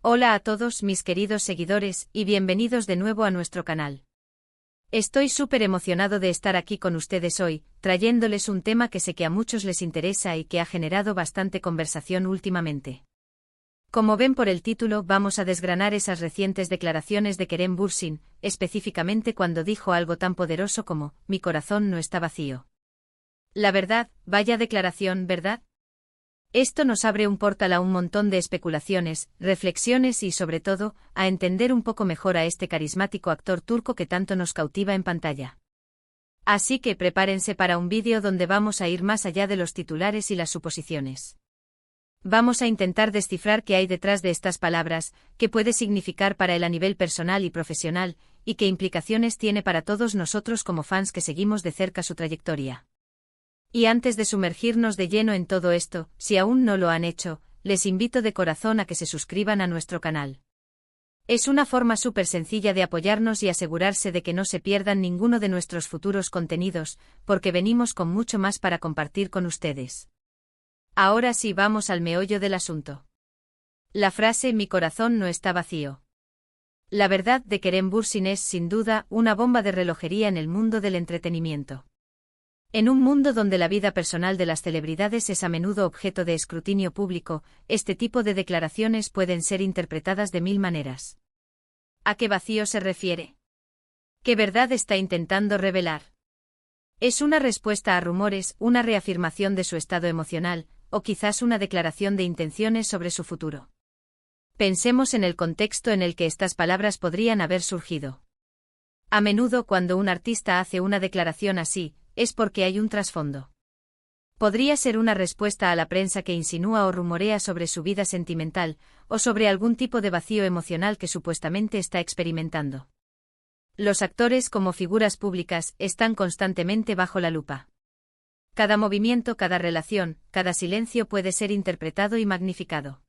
Hola a todos mis queridos seguidores y bienvenidos de nuevo a nuestro canal. Estoy súper emocionado de estar aquí con ustedes hoy, trayéndoles un tema que sé que a muchos les interesa y que ha generado bastante conversación últimamente. Como ven por el título, vamos a desgranar esas recientes declaraciones de Kerem Bürsin, específicamente cuando dijo algo tan poderoso como, mi corazón no está vacío. La verdad, vaya declaración, ¿verdad? Esto nos abre un portal a un montón de especulaciones, reflexiones y sobre todo, a entender un poco mejor a este carismático actor turco que tanto nos cautiva en pantalla. Así que prepárense para un vídeo donde vamos a ir más allá de los titulares y las suposiciones. Vamos a intentar descifrar qué hay detrás de estas palabras, qué puede significar para él a nivel personal y profesional, y qué implicaciones tiene para todos nosotros como fans que seguimos de cerca su trayectoria. Y antes de sumergirnos de lleno en todo esto, si aún no lo han hecho, les invito de corazón a que se suscriban a nuestro canal. Es una forma súper sencilla de apoyarnos y asegurarse de que no se pierdan ninguno de nuestros futuros contenidos, porque venimos con mucho más para compartir con ustedes. Ahora sí vamos al meollo del asunto. La frase mi corazón no está vacío. La verdad de Kerem Bürsin es, sin duda, una bomba de relojería en el mundo del entretenimiento. En un mundo donde la vida personal de las celebridades es a menudo objeto de escrutinio público, este tipo de declaraciones pueden ser interpretadas de mil maneras. ¿A qué vacío se refiere? ¿Qué verdad está intentando revelar? ¿Es una respuesta a rumores, una reafirmación de su estado emocional, o quizás una declaración de intenciones sobre su futuro? Pensemos en el contexto en el que estas palabras podrían haber surgido. A menudo cuando un artista hace una declaración así, es porque hay un trasfondo. Podría ser una respuesta a la prensa que insinúa o rumorea sobre su vida sentimental, o sobre algún tipo de vacío emocional que supuestamente está experimentando. Los actores como figuras públicas están constantemente bajo la lupa. Cada movimiento, cada relación, cada silencio puede ser interpretado y magnificado.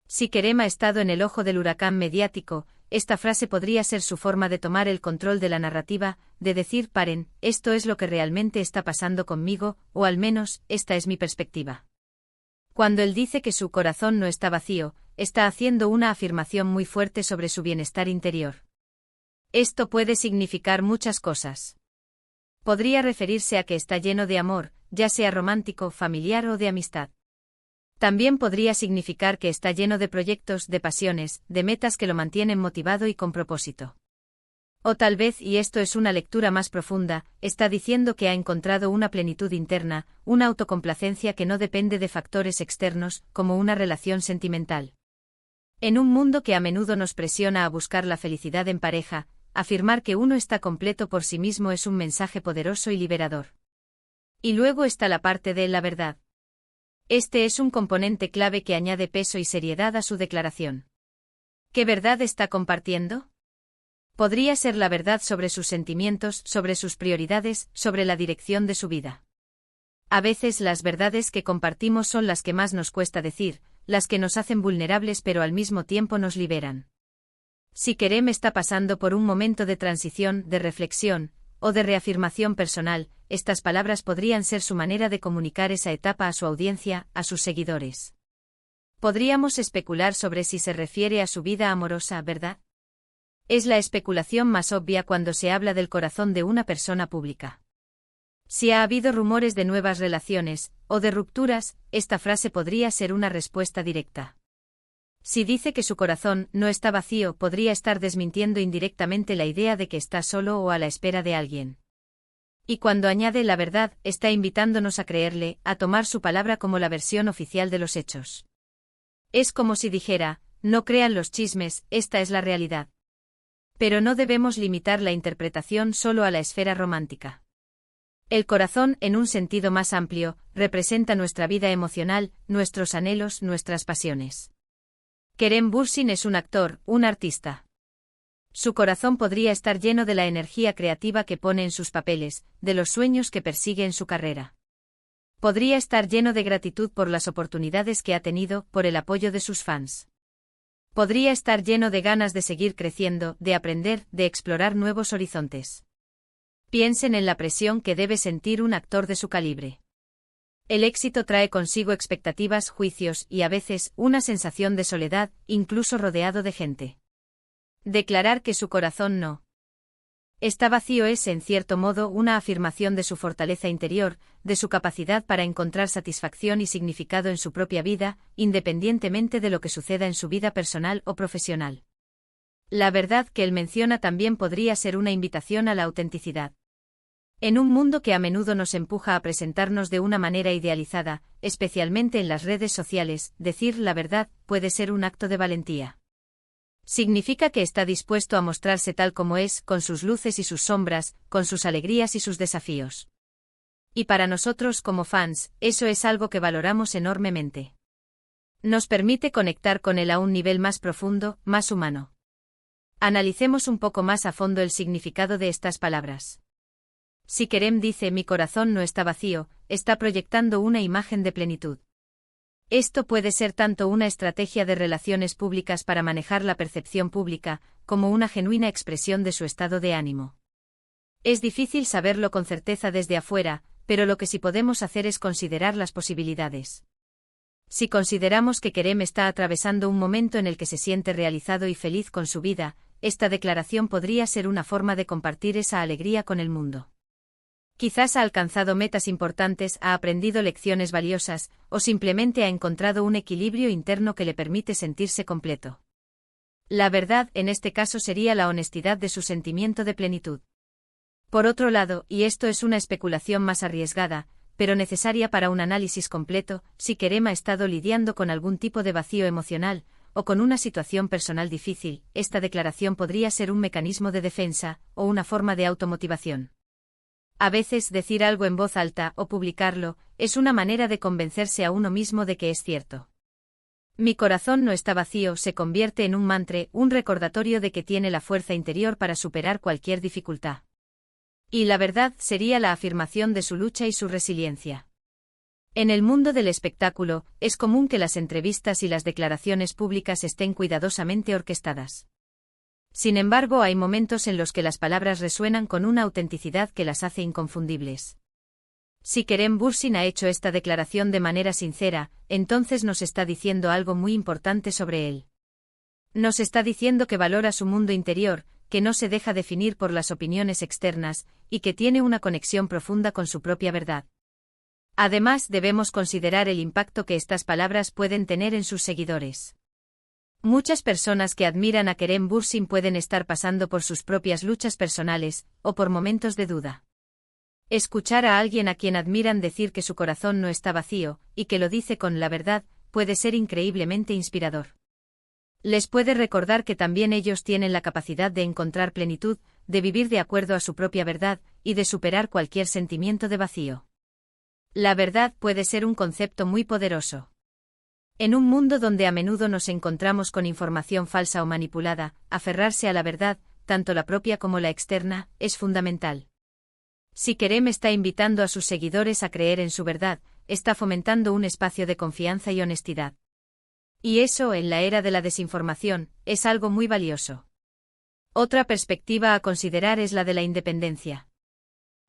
Si Kerem ha estado en el ojo del huracán mediático, esta frase podría ser su forma de tomar el control de la narrativa, de decir paren, esto es lo que realmente está pasando conmigo, o al menos, esta es mi perspectiva. Cuando él dice que su corazón no está vacío, está haciendo una afirmación muy fuerte sobre su bienestar interior. Esto puede significar muchas cosas. Podría referirse a que está lleno de amor, ya sea romántico, familiar o de amistad. También podría significar que está lleno de proyectos, de pasiones, de metas que lo mantienen motivado y con propósito. O tal vez, y esto es una lectura más profunda, está diciendo que ha encontrado una plenitud interna, una autocomplacencia que no depende de factores externos, como una relación sentimental. En un mundo que a menudo nos presiona a buscar la felicidad en pareja, afirmar que uno está completo por sí mismo es un mensaje poderoso y liberador. Y luego está la parte de la verdad. Este es un componente clave que añade peso y seriedad a su declaración. ¿Qué verdad está compartiendo? Podría ser la verdad sobre sus sentimientos, sobre sus prioridades, sobre la dirección de su vida. A veces las verdades que compartimos son las que más nos cuesta decir, las que nos hacen vulnerables pero al mismo tiempo nos liberan. Si Kerem está pasando por un momento de transición, de reflexión, o de reafirmación personal, estas palabras podrían ser su manera de comunicar esa etapa a su audiencia, a sus seguidores. Podríamos especular sobre si se refiere a su vida amorosa, ¿verdad? Es la especulación más obvia cuando se habla del corazón de una persona pública. Si ha habido rumores de nuevas relaciones, o de rupturas, esta frase podría ser una respuesta directa. Si dice que su corazón no está vacío, podría estar desmintiendo indirectamente la idea de que está solo o a la espera de alguien. Y cuando añade la verdad, está invitándonos a creerle, a tomar su palabra como la versión oficial de los hechos. Es como si dijera, no crean los chismes, esta es la realidad. Pero no debemos limitar la interpretación solo a la esfera romántica. El corazón, en un sentido más amplio, representa nuestra vida emocional, nuestros anhelos, nuestras pasiones. Kerem Bürsin es un actor, un artista. Su corazón podría estar lleno de la energía creativa que pone en sus papeles, de los sueños que persigue en su carrera. Podría estar lleno de gratitud por las oportunidades que ha tenido, por el apoyo de sus fans. Podría estar lleno de ganas de seguir creciendo, de aprender, de explorar nuevos horizontes. Piensen en la presión que debe sentir un actor de su calibre. El éxito trae consigo expectativas, juicios y a veces una sensación de soledad, incluso rodeado de gente. Declarar que su corazón no está vacío es, en cierto modo, una afirmación de su fortaleza interior, de su capacidad para encontrar satisfacción y significado en su propia vida, independientemente de lo que suceda en su vida personal o profesional. La verdad que él menciona también podría ser una invitación a la autenticidad. En un mundo que a menudo nos empuja a presentarnos de una manera idealizada, especialmente en las redes sociales, decir la verdad puede ser un acto de valentía. Significa que está dispuesto a mostrarse tal como es, con sus luces y sus sombras, con sus alegrías y sus desafíos. Y para nosotros como fans, eso es algo que valoramos enormemente. Nos permite conectar con él a un nivel más profundo, más humano. Analicemos un poco más a fondo el significado de estas palabras. Si Kerem dice mi corazón no está vacío, está proyectando una imagen de plenitud. Esto puede ser tanto una estrategia de relaciones públicas para manejar la percepción pública, como una genuina expresión de su estado de ánimo. Es difícil saberlo con certeza desde afuera, pero lo que sí podemos hacer es considerar las posibilidades. Si consideramos que Kerem está atravesando un momento en el que se siente realizado y feliz con su vida, esta declaración podría ser una forma de compartir esa alegría con el mundo. Quizás ha alcanzado metas importantes, ha aprendido lecciones valiosas, o simplemente ha encontrado un equilibrio interno que le permite sentirse completo. La verdad, en este caso, sería la honestidad de su sentimiento de plenitud. Por otro lado, y esto es una especulación más arriesgada, pero necesaria para un análisis completo, si Kerem ha estado lidiando con algún tipo de vacío emocional, o con una situación personal difícil, esta declaración podría ser un mecanismo de defensa, o una forma de automotivación. A veces decir algo en voz alta o publicarlo es una manera de convencerse a uno mismo de que es cierto. Mi corazón no está vacío se convierte en un mantra, un recordatorio de que tiene la fuerza interior para superar cualquier dificultad. Y la verdad sería la afirmación de su lucha y su resiliencia. En el mundo del espectáculo, es común que las entrevistas y las declaraciones públicas estén cuidadosamente orquestadas. Sin embargo, hay momentos en los que las palabras resuenan con una autenticidad que las hace inconfundibles. Si Kerem Bürsin ha hecho esta declaración de manera sincera, entonces nos está diciendo algo muy importante sobre él. Nos está diciendo que valora su mundo interior, que no se deja definir por las opiniones externas, y que tiene una conexión profunda con su propia verdad. Además, debemos considerar el impacto que estas palabras pueden tener en sus seguidores. Muchas personas que admiran a Kerem Bürsin pueden estar pasando por sus propias luchas personales, o por momentos de duda. Escuchar a alguien a quien admiran decir que su corazón no está vacío, y que lo dice con la verdad, puede ser increíblemente inspirador. Les puede recordar que también ellos tienen la capacidad de encontrar plenitud, de vivir de acuerdo a su propia verdad, y de superar cualquier sentimiento de vacío. La verdad puede ser un concepto muy poderoso. En un mundo donde a menudo nos encontramos con información falsa o manipulada, aferrarse a la verdad, tanto la propia como la externa, es fundamental. Si Kerem está invitando a sus seguidores a creer en su verdad, está fomentando un espacio de confianza y honestidad. Y eso, en la era de la desinformación, es algo muy valioso. Otra perspectiva a considerar es la de la independencia.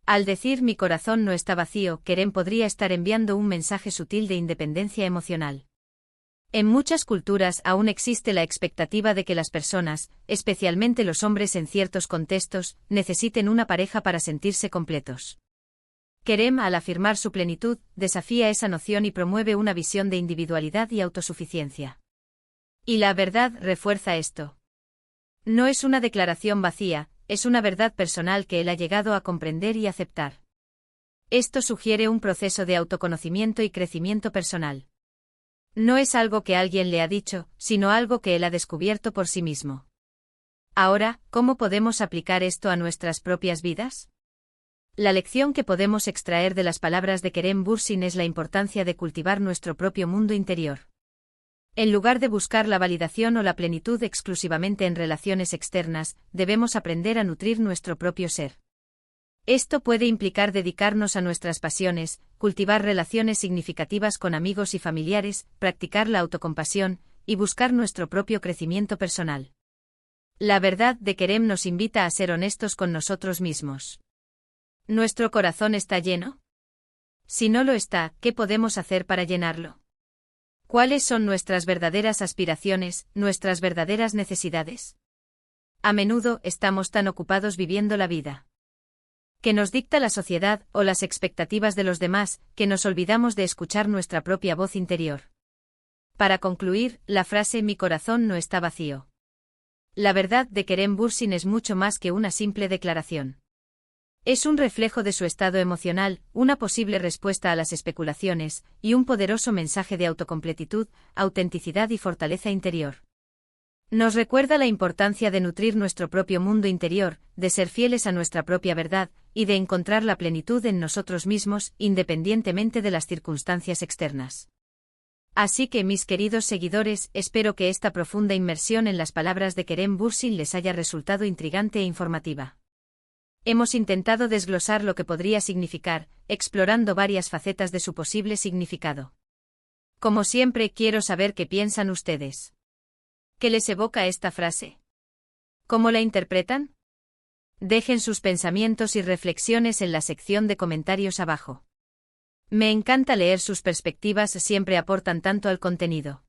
Al decir mi corazón no está vacío, Kerem podría estar enviando un mensaje sutil de independencia emocional. En muchas culturas aún existe la expectativa de que las personas, especialmente los hombres en ciertos contextos, necesiten una pareja para sentirse completos. Kerem, al afirmar su plenitud, desafía esa noción y promueve una visión de individualidad y autosuficiencia. Y la verdad refuerza esto. No es una declaración vacía, es una verdad personal que él ha llegado a comprender y aceptar. Esto sugiere un proceso de autoconocimiento y crecimiento personal. No es algo que alguien le ha dicho, sino algo que él ha descubierto por sí mismo. Ahora, ¿cómo podemos aplicar esto a nuestras propias vidas? La lección que podemos extraer de las palabras de Kerem Bürsin es la importancia de cultivar nuestro propio mundo interior. En lugar de buscar la validación o la plenitud exclusivamente en relaciones externas, debemos aprender a nutrir nuestro propio ser. Esto puede implicar dedicarnos a nuestras pasiones, cultivar relaciones significativas con amigos y familiares, practicar la autocompasión, y buscar nuestro propio crecimiento personal. La verdad de Kerem nos invita a ser honestos con nosotros mismos. ¿Nuestro corazón está lleno? Si no lo está, ¿qué podemos hacer para llenarlo? ¿Cuáles son nuestras verdaderas aspiraciones, nuestras verdaderas necesidades? A menudo estamos tan ocupados viviendo la vida que nos dicta la sociedad o las expectativas de los demás, que nos olvidamos de escuchar nuestra propia voz interior. Para concluir, la frase "mi corazón no está vacío". La verdad de Kerem Bürsin es mucho más que una simple declaración. Es un reflejo de su estado emocional, una posible respuesta a las especulaciones, y un poderoso mensaje de autocompletitud, autenticidad y fortaleza interior. Nos recuerda la importancia de nutrir nuestro propio mundo interior, de ser fieles a nuestra propia verdad, y de encontrar la plenitud en nosotros mismos, independientemente de las circunstancias externas. Así que, mis queridos seguidores, espero que esta profunda inmersión en las palabras de Kerem Bürsin les haya resultado intrigante e informativa. Hemos intentado desglosar lo que podría significar, explorando varias facetas de su posible significado. Como siempre, quiero saber qué piensan ustedes. ¿Qué les evoca esta frase? ¿Cómo la interpretan? Dejen sus pensamientos y reflexiones en la sección de comentarios abajo. Me encanta leer sus perspectivas, siempre aportan tanto al contenido.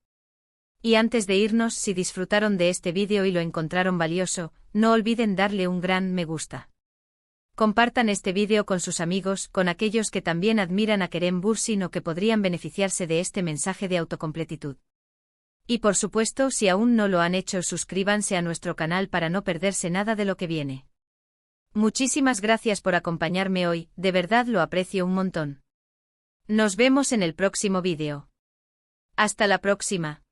Y antes de irnos, si disfrutaron de este vídeo y lo encontraron valioso, no olviden darle un gran me gusta. Compartan este vídeo con sus amigos, con aquellos que también admiran a Kerem Bürsin o que podrían beneficiarse de este mensaje de autocompletitud. Y por supuesto, si aún no lo han hecho, suscríbanse a nuestro canal para no perderse nada de lo que viene. Muchísimas gracias por acompañarme hoy, de verdad lo aprecio un montón. Nos vemos en el próximo vídeo. Hasta la próxima.